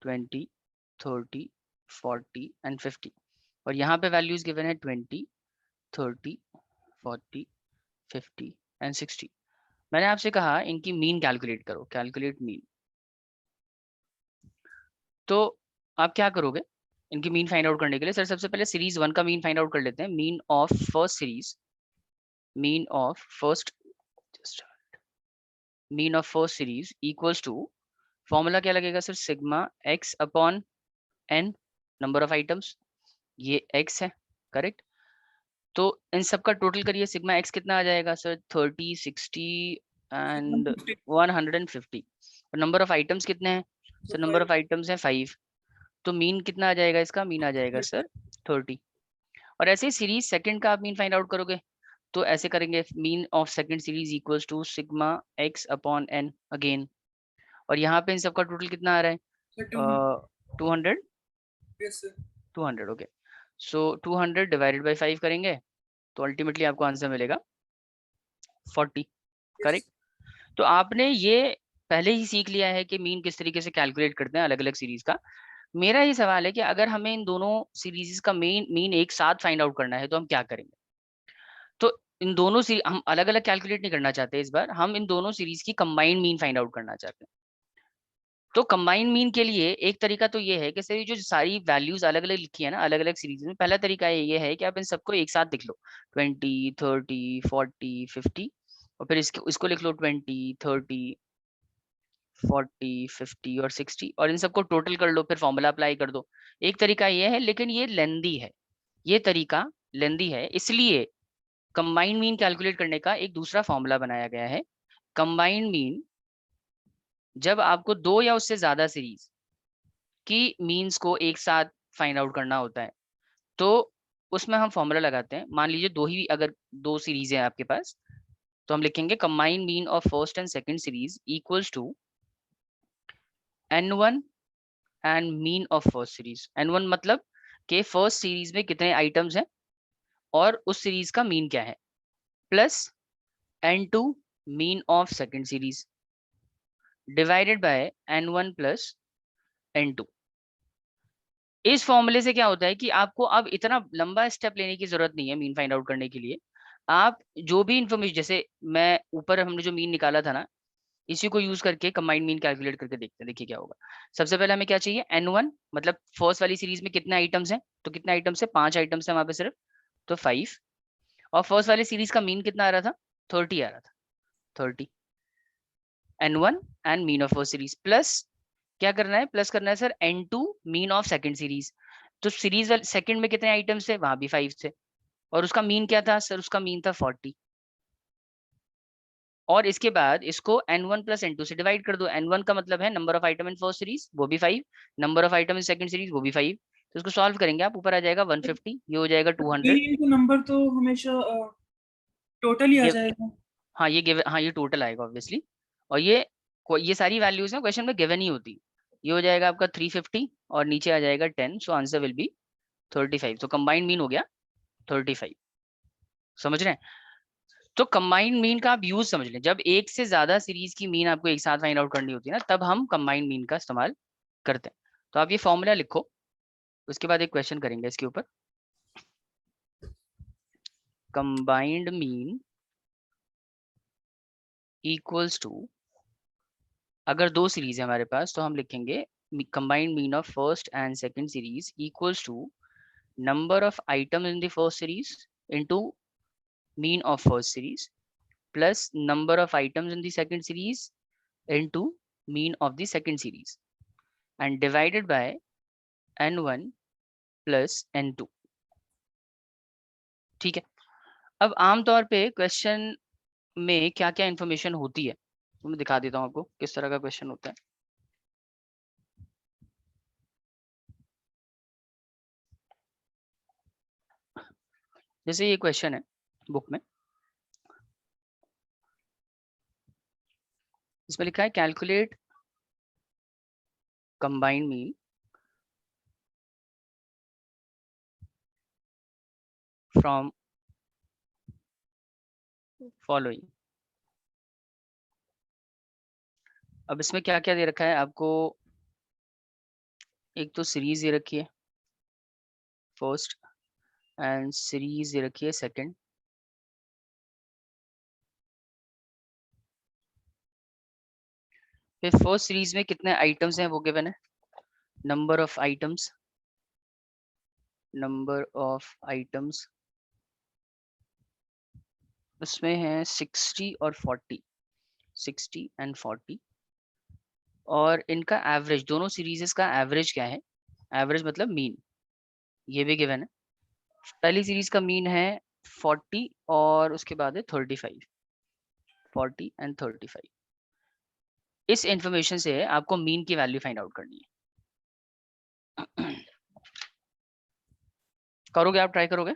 20, 30, 40 एंड 50, और यहाँ पे वैल्यूज गिवन है 20, 30, 40, 50 एंड 60। मैंने आपसे कहा इनकी मीन कैलकुलेट करो, कैलकुलेट मीन। तो आप क्या करोगे इनकी मीन फाइंड आउट करने के लिए? सर सबसे पहले सीरीज 1 का मीन फाइंड आउट कर लेते हैं। Mean of first series, mean of first mean of first series equals to, formula क्या लगेगा sir? Sigma X upon N, number of items, ये एक्स है, करेक्ट। तो इन सब का टोटल करिए, सिग्मा एक्स कितना आ जाएगा सर? 30, 60 एंड 150। और नंबर ऑफ आइटम्स कितने हैं सर? नंबर ऑफ आइटम्स हैं 5। तो मीन कितना आ जाएगा इसका? मीन आ जाएगा सर 30। और ऐसे ही सीरीज सेकंड का आप मीन फाइंड आउट करोगे तो ऐसे करेंगे, mean of second series equals to sigma X upon N again. और यहाँ पे इन सब का टोटल कितना आ रहा है? 200, Yes, sir. 200 okay. So 200 divided by 5 करेंगे तो अल्टीमेटली आपको आंसर मिलेगा 40, करेक्ट। तो आपने ये पहले ही सीख लिया है कि मीन किस तरीके से कैलकुलेट करते हैं अलग अलग सीरीज का। मेरा ये सवाल है कि अगर हमें इन दोनों सीरीज का मीन एक साथ फाइंड आउट करना है तो हम क्या करेंगे? तो इन दोनों हम अलग अलग कैलकुलेट नहीं करना चाहते, इस बार हम इन दोनों सीरीज की कंबाइंड मीन फाइंड आउट करना चाहते हैं। तो कंबाइंड मीन के लिए एक तरीका तो ये है कि सर जो सारी वैल्यूज अलग अलग लिखी है ना अलग अलग सीरीज में, पहला तरीका ये है कि आप इन सबको एक साथ लिख लो, 20, 30, 40, 50, और फिर इसको लिख लो 20, 30, 40, 50 और 60, और इन सबको टोटल कर लो, फिर फॉर्मूला अप्लाई कर दो। एक तरीका ये है, लेकिन ये लेंदी है, ये तरीका लेंदी है, इसलिए कंबाइंड मीन कैलकुलेट करने का एक दूसरा फॉर्मूला बनाया गया है। कंबाइंड मीन जब आपको दो या उससे ज्यादा सीरीज की मीन्स को एक साथ फाइंड आउट करना होता है तो उसमें हम फॉर्मूला लगाते हैं। मान लीजिए अगर दो सीरीज है आपके पास, तो हम लिखेंगे combined mean of first and second series equals to n1 and mean of first series. n1 मतलब कि फर्स्ट सीरीज में कितने आइटम्स हैं और उस सीरीज का मीन क्या है, plus n2 mean of second series divided by n1 plus n2। इस फॉर्मूले से क्या होता है कि आपको अब इतना लंबा स्टेप लेने की जरूरत नहीं है मीन फाइंड आउट करने के लिए। आप जो भी इन्फॉर्मेशन, जैसे मैं ऊपर हमने जो मीन निकाला था ना, इसी को यूज करके कंबाइंड मीन कैलकुलेट करके देखते हैं, देखिए क्या होगा। सबसे पहले हमें क्या चाहिए? n1 मतलब फर्स्ट वाली सीरीज में कितने आइटम्स हैं, तो कितने आइटम्स है? 5 आइटम्स है वहां पे सिर्फ, तो 5। और फर्स्ट वाली सीरीज का मीन कितना आ रहा था? 30 आ रहा था, 30 n1 and mean of first series, plus क्या करना है? प्लस करना है sir n2 mean of second series. तो सीरीज सेकंड में कितने आइटम्स थे? वहां भी 5 थे, और उसका मीन क्या था सर? उसका मीन था 40। और इसके बाद इसको n1 प्लस n2 से डिवाइड कर दो। n1 का मतलब है number of item in first series, वो भी 5, number of item in second series, वो भी 5। तो इसको सॉल्व करेंगे आप, ऊपर आ जाएगा 150, ये हो जाएगा 200। इनका नंबर तो हमेशा टोटल ही आ ये जाएगा। हाँ ये गिवन, हाँ ये टोटल आएगा ऑब्वियसली। और ये सारी वैल्यूज ना क्वेश्चन में गिवन ही होती। ये हो जाएगा आपका 350 और नीचे आ जाएगा 10, सो आंसर विल बी 35। तो कंबाइंड मीन हो गया 35, समझ रहे हैं? तो कंबाइंड मीन का आप यूज समझ लें, जब एक से ज्यादा सीरीज की मीन आपको एक साथ फाइंड आउट करनी होती है ना, तब हम कंबाइंड मीन का इस्तेमाल करते हैं। तो आप ये फॉर्मूला लिखो, उसके बाद एक क्वेश्चन करेंगे इसके ऊपर। कंबाइंड मीन इक्वल्स टू, अगर दो सीरीज है हमारे पास तो हम लिखेंगे combined mean of first and second series equals to number of item in the first series into mean of first series plus number of items in the second series into mean of the second series and divided by n1 plus n2। ठीक है, अब आमतौर पे question में क्या क्या information होती है तो मैं दिखा देता हूँ आपको किस तरह का क्वेश्चन होता है। जैसे ये क्वेश्चन है बुक में, इसमें लिखा है calculate combined mean from following. अब इसमें क्या क्या दे रखा है आपको, एक तो सीरीज दे रखी है फर्स्ट एंड सीरीज दे रखी है सेकंड। फिर फर्स्ट सीरीज में कितने आइटम्स हैं वो गिवन है, number of items, number of items उसमें है 60 और 40, 60 एंड 40। और इनका एवरेज, दोनों सीरीजेस का एवरेज क्या है, एवरेज मतलब मीन, ये भी गिवन है। पहली सीरीज का मीन है 40 और उसके बाद है 35, 40 एंड 35। इस इंफॉर्मेशन से आपको मीन की वैल्यू फाइंड आउट करनी है। करोगे आप, ट्राई करोगे?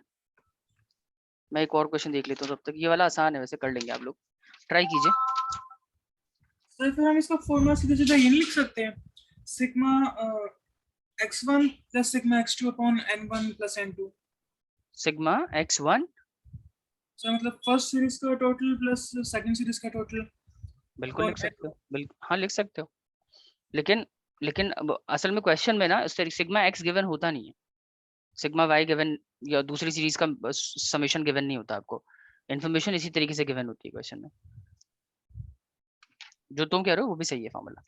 मैं एक और क्वेश्चन देख लेता हूँ तब तक, ये वाला आसान है वैसे, कर लेंगे आप लोग, ट्राई कीजिए। सर फिर हम इसका फॉर्मूला सीधे सीधे ये नहीं लिख सकते हैं, sigma x1 plus sigma x2 upon n1 plus n2। Sigma x1, sir मतलब फर्स्ट सीरीज का टोटल प्लस सेकंड सीरीज का टोटल। बिल्कुल और लिख सकते हो, बिल्कुल हाँ लिख सकते हो, लेकिन लेकिन अब असल में क्वेश्चन में ना सिग्मा एक्स गिवन होता नहीं है, सिग्मा वाई गिवन या दूसरी सीरीज का समेशन गिवन नहीं होता आपको, इन्फॉर्मेशन इसी तरीके से गिवन होती है क्वेश्चन में। जो तुम कह रहे हो वो भी सही है फॉर्मूला।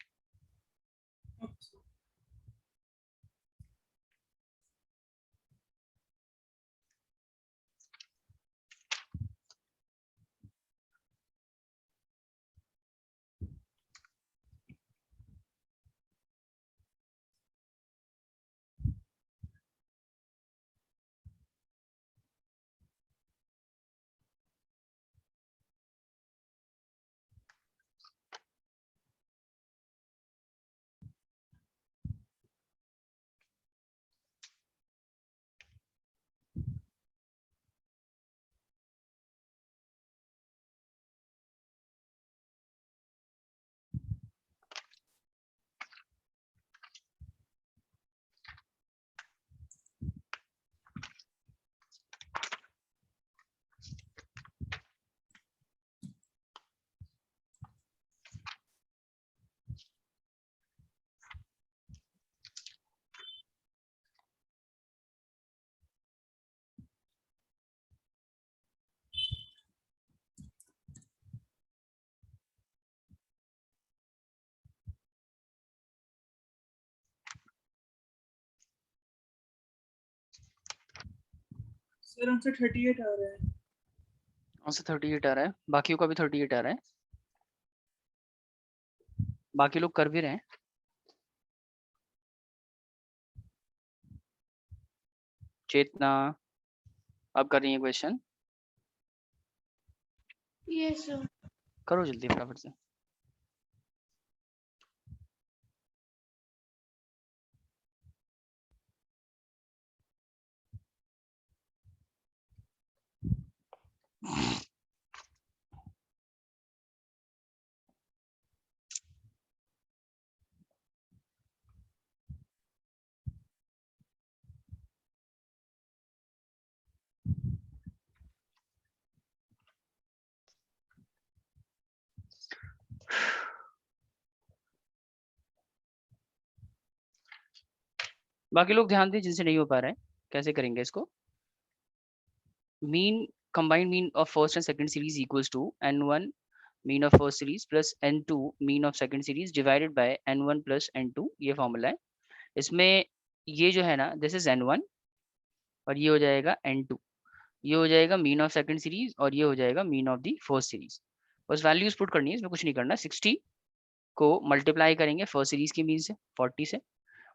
सर आंसर 38 आ रहा है। आंसर 38 आ रहा है, बाकियों का भी 38 आ रहा है, बाकी लोग कर भी रहे हैं। चेतना अब कर रही है क्वेश्चन, यस सर। करो जल्दी फटाफट से। बाकी लोग ध्यान दें जिनसे नहीं हो पा रहा है, कैसे करेंगे इसको। Mean, combined mean of first and second series equals to n1 mean of first series plus n2 mean of second series divided by n1 plus n2, ये फॉर्मूला है। इसमें ये जो है ना, दिस इज n1 और ये हो जाएगा n2, ये हो जाएगा मीन ऑफ सेकंड सीरीज और ये हो जाएगा mean of the first series. बस वैल्यूज पुट करनी है, इसमें कुछ नहीं करना। 60 को मल्टीप्लाई करेंगे फर्स्ट सीरीज की मीन से 40 से,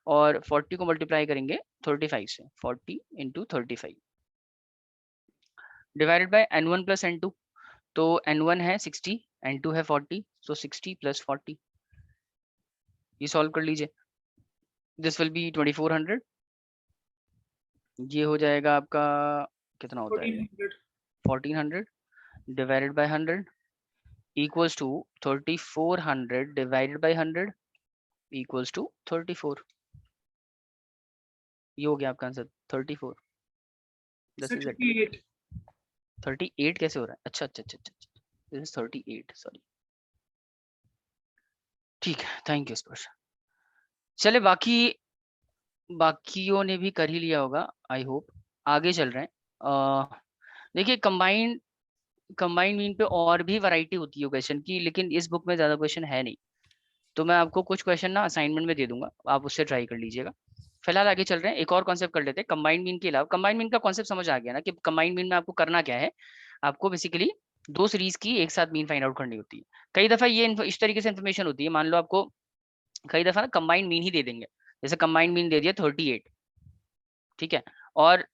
और 40 को मल्टीप्लाई करेंगे 35 से, 40 into 35। Divided by n1 plus n2, तो n1 है 60, n2 है 40, so 60 प्लस 40, ये सॉल्व कर लीजिए। दिस विल बी 2400, ये हो जाएगा आपका कितना होता है, 1400 1400 divided by 100 equals to 3400 divided by 100 equals to 34, ये हो गया आपका आंसर 34। This is it. 38 38 कैसे हो रहा है, अच्छा अच्छा अच्छा अच्छा, दिस इज 38, सॉरी, ठीक है, थैंक यू स्पर्श। चले बाकियों ने भी कर ही लिया होगा आई होप। आगे चल रहे हैं। देखिए कंबाइंड मीन पे और भी वैरायटी होती है क्वेश्चन की, लेकिन इस बुक में ज्यादा क्वेश्चन है नहीं, तो मैं आपको कुछ क्वेश्चन ना असाइनमेंट में दे दूंगा, आप उससे ट्राई कर लीजिएगा। फिलहाल आगे चल रहे हैं, एक और कॉन्सेप्ट कर लेते हैं कंबाइंड मीन के अलावा। कंबाइंड मीन का कॉन्सेप्ट समझ आ गया ना कि कंबाइंड मीन में आपको करना क्या है, आपको बेसिकली दो सीरीज की एक साथ मीन फाइंड आउट करनी होती है। कई दफा ये इस तरीके से इन्फॉर्मेशन होती है, मान लो आपको कई दफा ना कंबाइंड मीन ही दे देंगे, जैसे कंबाइंड मीन दे दिया 38, ठीक है, और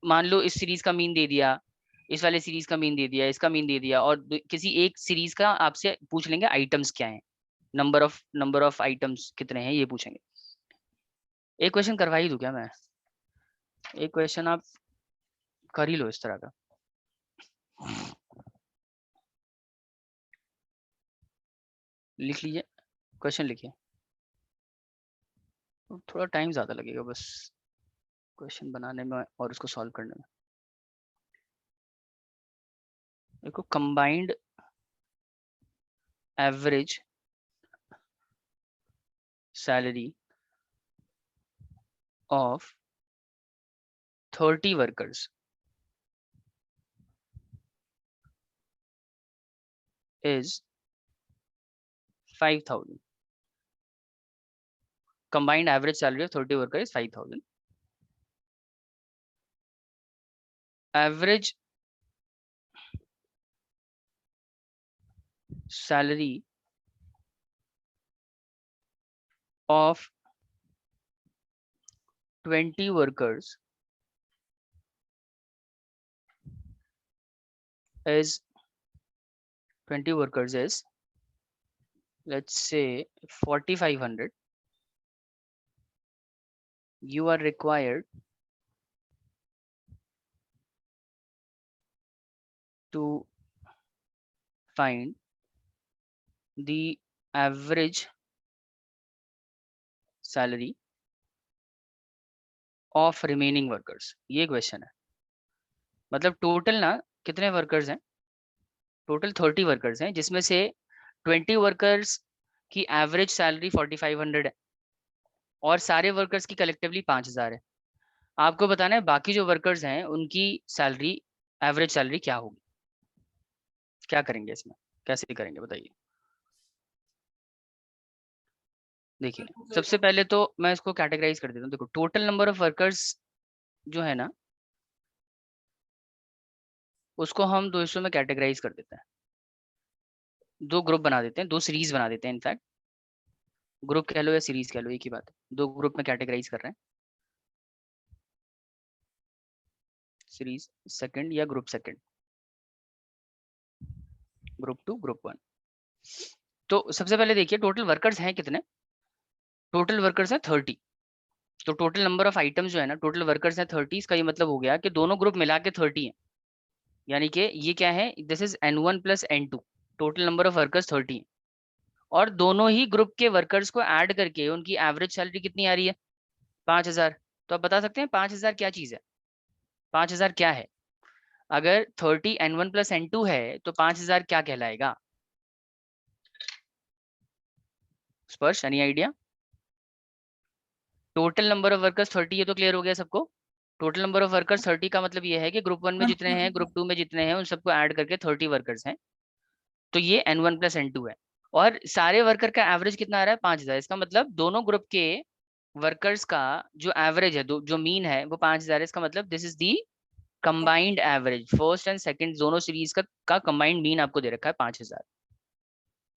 मान लो इस सीरीज का मीन दे दिया, इस वाले सीरीज का मीन दे दिया, इसका मीन दे दिया, और किसी एक सीरीज का आपसे पूछ लेंगे आइटम्स क्या है, नंबर ऑफ आइटम्स कितने हैं ये पूछेंगे। एक क्वेश्चन करवा ही दूं क्या मैं, एक क्वेश्चन आप कर ही लो इस तरह का। लिख लीजिए, क्वेश्चन लिखिए, थोड़ा टाइम ज्यादा लगेगा बस क्वेश्चन बनाने में और उसको सॉल्व करने में। देखो combined average salary of 30 workers is 5,000. Combined average salary of 30 workers is 5,000. Average salary of 20 workers is 20 workers is, let's say 4,500. You are required to find the average salary of remaining workers. ये question है, मतलब total ना कितने workers हैं, total 30 workers हैं, जिसमें से 20 workers की एवरेज सैलरी 4,500 है और सारे वर्कर्स की कलेक्टिवली 5,000 है। आपको बताना है बाकी जो वर्कर्स हैं उनकी सैलरी, एवरेज सैलरी क्या होगी। क्या करेंगे इसमें, कैसे करेंगे बताइए। देखिए सबसे पहले तो मैं इसको कैटेगराइज कर देता हूँ। देखो टोटल नंबर ऑफ वर्कर्स जो है ना, उसको हम दो हिस्सों में कैटेगराइज कर देते हैं, दो ग्रुप बना देते हैं, दो सीरीज बना देते हैं। इनफैक्ट ग्रुप कह लो या सीरीज कह लो, एक ही बात है, दो ग्रुप में कैटेगराइज कर रहे हैं, सीरीज सेकंड या ग्रुप सेकंड, ग्रुप 2 ग्रुप 1। तो सबसे पहले देखिए टोटल वर्कर्स हैं कितने, टोटल वर्कर्स हैं 30। तो टोटल नंबर ऑफ आइटम्स जो है ना, टोटल वर्कर्स हैं 30, इसका ये मतलब हो गया कि दोनों ग्रुप मिला के 30 है, यानी कि ये क्या है, this is n1 plus n2, total number of workers 30 है। और दोनों ही ग्रुप के वर्कर्स को ऐड करके उनकी एवरेज सैलरी कितनी आ रही है, 5,000। तो आप बता सकते हैं 5,000 क्या चीज है, 5,000 क्या है। अगर 30 n1 प्लस n2 है तो 5,000 क्या कहलाएगा, स्पर्श any idea. Total number of workers 30 है तो क्लियर हो गया सबको। टोटल नंबर ऑफ वर्कर्स 30 का मतलब ये है कि ग्रुप 1 में जितने हैं, ग्रुप 2 में जितने हैं, उन सबको ऐड करके 30 वर्कर्स हैं। तो ये n1 प्लस n2 है, और सारे वर्कर का एवरेज कितना आ रहा है, 5,000। इसका मतलब दोनों ग्रुप के वर्कर्स का जो एवरेज है, जो मीन है वो 5,000 है। इसका मतलब this is the combined average, first and second दोनों सीरीज का कंबाइंड मीन आपको दे रखा है 5,000,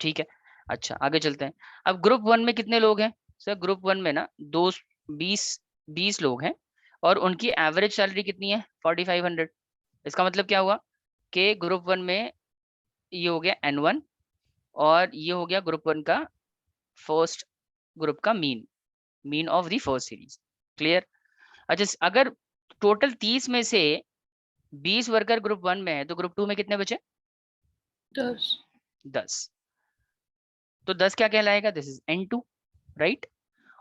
ठीक है। अच्छा आगे चलते हैं। अब ग्रुप 1 में कितने लोग हैं सर, ग्रुप 1 में ना 20 लोग हैं और उनकी एवरेज सैलरी कितनी है 4,500। इसका मतलब क्या हुआ कि ग्रुप 1 में ये हो गया N1 और ये हो गया ग्रुप 1 का फर्स्ट ग्रुप का mean of the first series. Clear? अच्छा, अगर टोटल 30 में से 20 वर्कर ग्रुप 1 में है तो ग्रुप 2 में कितने बचे? 10। तो 10 क्या कहलाएगा? This is N2, right?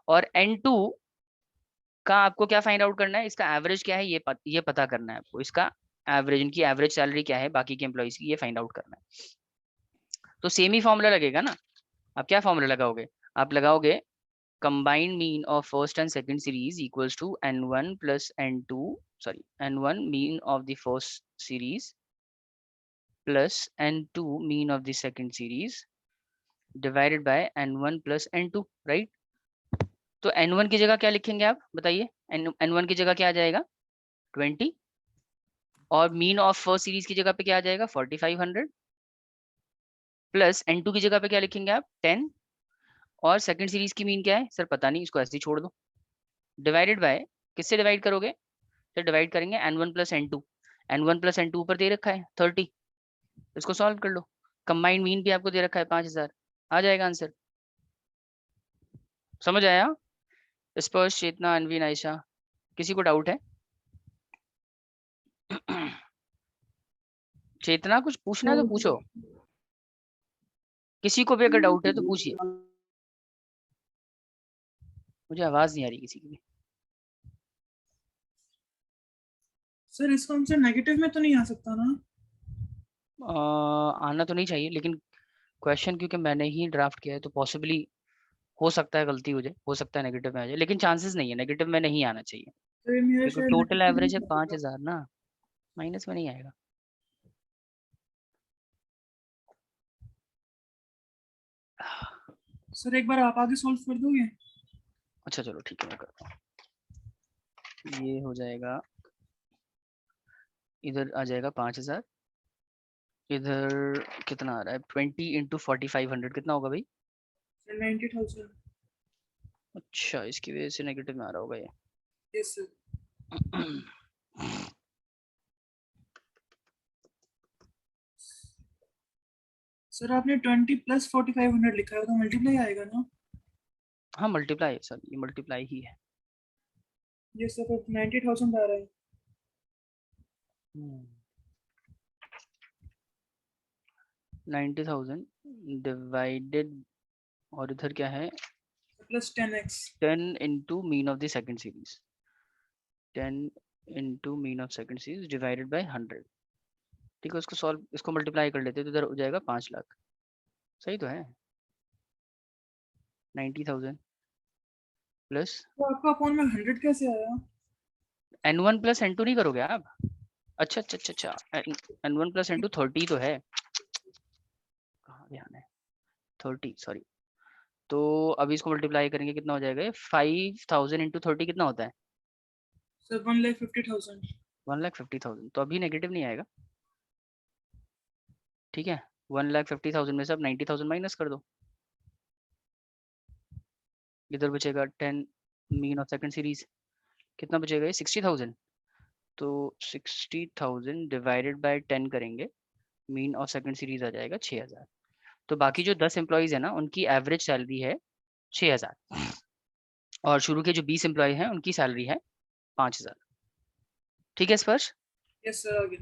और N2 का आपको क्या फाइंड आउट करना है? इसका एवरेज क्या है ये पता करना है आपको। इसका एवरेज, इनकी एवरेज सैलरी क्या है बाकी के एम्प्लॉइज की, ये फाइंड आउट करना है। तो सेम ही फॉर्मूला लगेगा ना। आप क्या फॉर्मूला लगाओगे? आप लगाओगे combined mean of first and second series equals to N1 plus N2, sorry, N1 mean of the first series plus N2 mean of the second series divided by N1 plus N2, right? तो N1 की जगह क्या लिखेंगे आप बताइए? N1 की जगह क्या आ जाएगा? 20 और मीन ऑफ फर्स्ट सीरीज की जगह पे क्या आ जाएगा? 4500 प्लस N2 की जगह पे क्या लिखेंगे आप? 10 और सेकंड सीरीज की मीन क्या है सर? पता नहीं, इसको ऐसे ही छोड़ दो। डिवाइडेड बाय, किससे डिवाइड करोगे? तो डिवाइड करेंगे N1 plus N2। N1 plus N2 ऊपर दे रखा है 30, इसको सॉल्व कर लो। कंबाइंड मीन भी आपको दे रखा है 5000, आ जाएगा आंसर। समझ आया? स्पर्श, चेतना, अनवीन, आयशा, किसी को डाउट है? चेतना कुछ पूछना है तो पूछो, किसी को भी अगर डाउट है तो पूछिए। मुझे आवाज नहीं आ रही किसी की भी। सर इसका आंसर नेगेटिव में तो नहीं आ सकता ना? आना तो नहीं चाहिए, लेकिन क्वेश्चन क्योंकि मैंने ही ड्राफ्ट किया है तो पॉसिबली हो सकता है गलती हो जाए, हो सकता है नेगेटिव में आ जाए, लेकिन चांसेस नहीं है, नेगेटिव में नहीं आना चाहिए तो ये मेरा क्योंकि शायद टोटल negative एवरेज है में आ सकता। 5000 ना, माइनस में नहीं आएगा। सर एक बार आप आगे सॉल्व कर दोगे? अच्छा चलो ठीक है, मैं करता हूँ। ये हो जाएगा, इधर आ जाएगा 5000, इधर कितना आ रहा है? 20 इंटू 4500 कितना होगा भाई? सर 90,000। अच्छा, इसकी वजह से नेगेटिव में आ रहा होगा ये। Yes sir. सर आपने 20 प्लस 4500 लिखा है तो मल्टीप्लाई आएगा ना? हाँ मल्टीप्लाई है सर, ये मल्टीप्लाई ही है। यस सर, तो 90,000 आ रहा है। 90,000 डिवाइडेड, और इधर क्या है? Plus 10x। 10 into mean of the second series, 10 into mean of second series divided by 100। ठीक है, उसको सॉल्व, इसको मल्टीप्लाई कर लेते हैं तो इधर हो जाएगा 5 लाख। सही तो है? 90,000 प्लस तो आपका अपॉन में 100 कैसे आया? N1 प्लस N2 नहीं करोगे आप? अच्छा अच्छा अच्छा अच्छा, N1 प्लस N2 30 तो है, कहाँ ध्यान है? 30 सॉरी। तो अभी इसको मल्टीप्लाई करेंगे कितना हो जाएगा? 5000 इंटू 30 कितना होता है? सर 1,50,000। 1,50,000। तो अभी नेगेटिव नहीं आएगा, ठीक है? 1,50,000 में से अब 90,000 माइनस कर दो, इधर बचेगा 10 मीन ऑफ सेकंड सीरीज, कितना बचेगा? ये 60,000। तो 60,000 डिवाइडेड बाय 10 करेंगे, मीन ऑफ सेकंड सीरीज आ जाएगा 6000। तो बाकी जो 10 एम्प्लॉइज है ना, उनकी एवरेज सैलरी है 6000 और शुरू के जो 20 एम्प्लॉय हैं उनकी सैलरी है 5000। ठीक है स्पर्श? यस सर, आगे।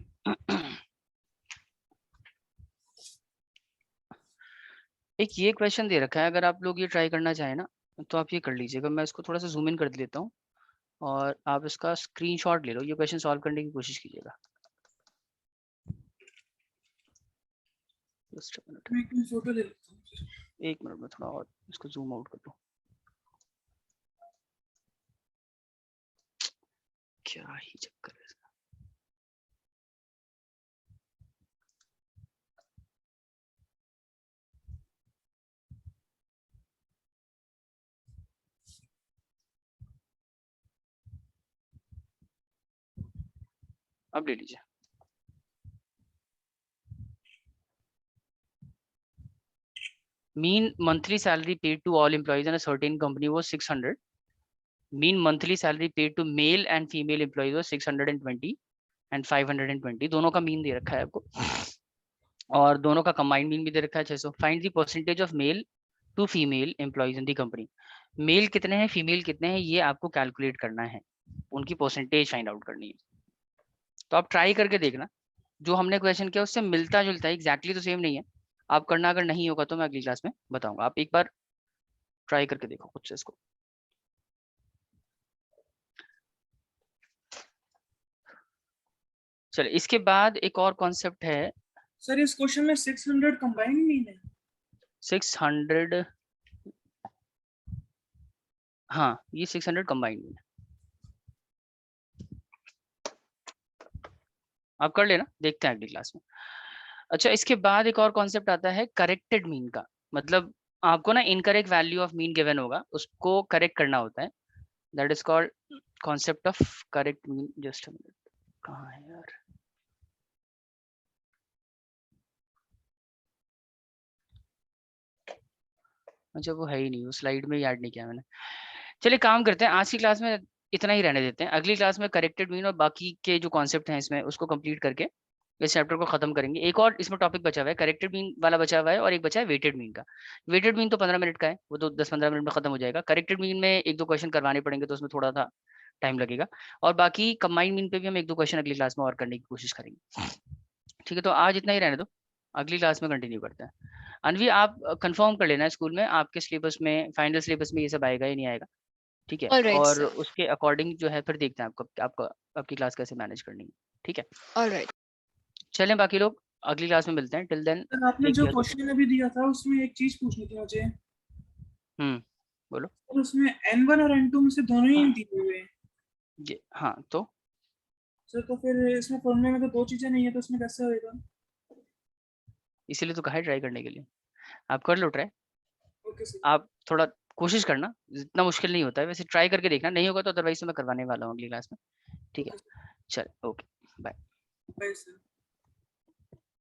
एक ये क्वेश्चन दे रखा है, अगर आप लोग ये ट्राई करना चाहें ना तो आप ये कर लीजिएगा। मैं इसको थोड़ा सा जूम इन कर देता हूँ और आप इसका स्क्रीनशॉट ले लो, ये क्वेश्चन सॉल्व करने की कोशिश कीजिएगा। जस्ट अ मिनट, मैं एक फोटो ले लेता हूँ। एक मिनट में थोड़ा और इसको जूम आउट कर दो। क्या ही चक्कर है इसका। अब ले लीजिए। Mean monthly salary paid to all employees in a certain company was 600. Mean monthly salary paid to male and female employees was 620. And 520, दोनों का मीन दे रखा है आपको और दोनों का कंबाइंड मीन भी दे रखा है 600। Find the percentage of male to female employees in the company. Male कितने हैं, फीमेल कितने हैं, ये आपको कैलकुलेट करना है, उनकी परसेंटेज फाइंड आउट करनी है। तो आप ट्राई करके देखना, जो हमने क्वेश्चन किया उससे मिलता जुलता है, एग्जैक्टली तो सेम नहीं है। आप करना, अगर नहीं होगा तो मैं अगली क्लास में बताऊंगा, आप एक बार ट्राई करके देखो खुद से इसको। चलिए इसके बाद एक और कॉन्सेप्ट है सर इस क्वेश्चन में 600 कंबाइंड मीन है। 600, हाँ ये 600 कंबाइंड मीन है, आप कर लेना, देखते हैं अगली क्लास में। अच्छा इसके बाद एक और कॉन्सेप्ट आता है करेक्टेड मीन का, मतलब आपको ना incorrect value of mean given होगा, उसको करेक्ट करना होता है, that is called concept of correct mean. Just कहाँ है यार, अच्छा वो है ही नहीं, वो स्लाइड में याद नहीं किया मैंने। चलिए काम करते हैं, आज की क्लास में इतना ही रहने देते हैं, अगली क्लास में करेक्टेड मीन और बाकी के जो कॉन्सेप्ट हैं इसमें उसको कंप्लीट करके इस चैप्टर को खत्म करेंगे। एक और इसमें टॉपिक बचा हुआ है, करेक्टेड मीन वाला बचा हुआ है, और एक बचा है वेटेड मीन का। वेटेड मीन तो 15 मिनट का है, वो तो 10-15 मिनट में खत्म हो जाएगा। करेक्टेड मीन में 1-2 क्वेश्चन करवाने पड़ेंगे, तो उसमें थोड़ा सा टाइम लगेगा, और बाकी कंबाइंड मीन पे भी हम 1-2 क्वेश्चन अगली क्लास में और करने की कोशिश करेंगे। ठीक है, तो आज इतना ही रहने दो, अगली क्लास में कंटिन्यू करते हैं। अनवी आप कंफर्म कर लेना स्कूल में आपके सिलेबस में, फाइनल सिलेबस में ये सब आएगा या नहीं आएगा, ठीक है? Alright, और sir. उसके अकॉर्डिंग जो है फिर देखते हैं आपकी क्लास कैसे मैनेज करनी है, ठीक है? Alright. चलें बाकी लोग अगली क्लास में मिलते हैं, टिल देन सर आपने टेक जो केयर। क्वेश्चन अभी दिया था उसमें एक चीज पूछनी थी मुझे। बोलो। और उसमें N1 और N2 में से दोनों ही दिए हुए हैं। हाँ तो सर तो फिर इसमें फॉर्मूले में तो दो चीजें नहीं है, तो उसमें कैसे होएगा? इसीलिए तो कहा है ट्राई करने के लिए, आप कर लो ट्राई, ओके सर। आप थोड़ा कोशिश करना, इतना मुश्किल नहीं होता है वैसे, ट्राई करके देखना, नहीं होगा तो अदरवाइज तो मैं करवाने वाला हूँ अगली क्लास में, ठीक है? Okay sir. चल ओके बाय। Bye sir.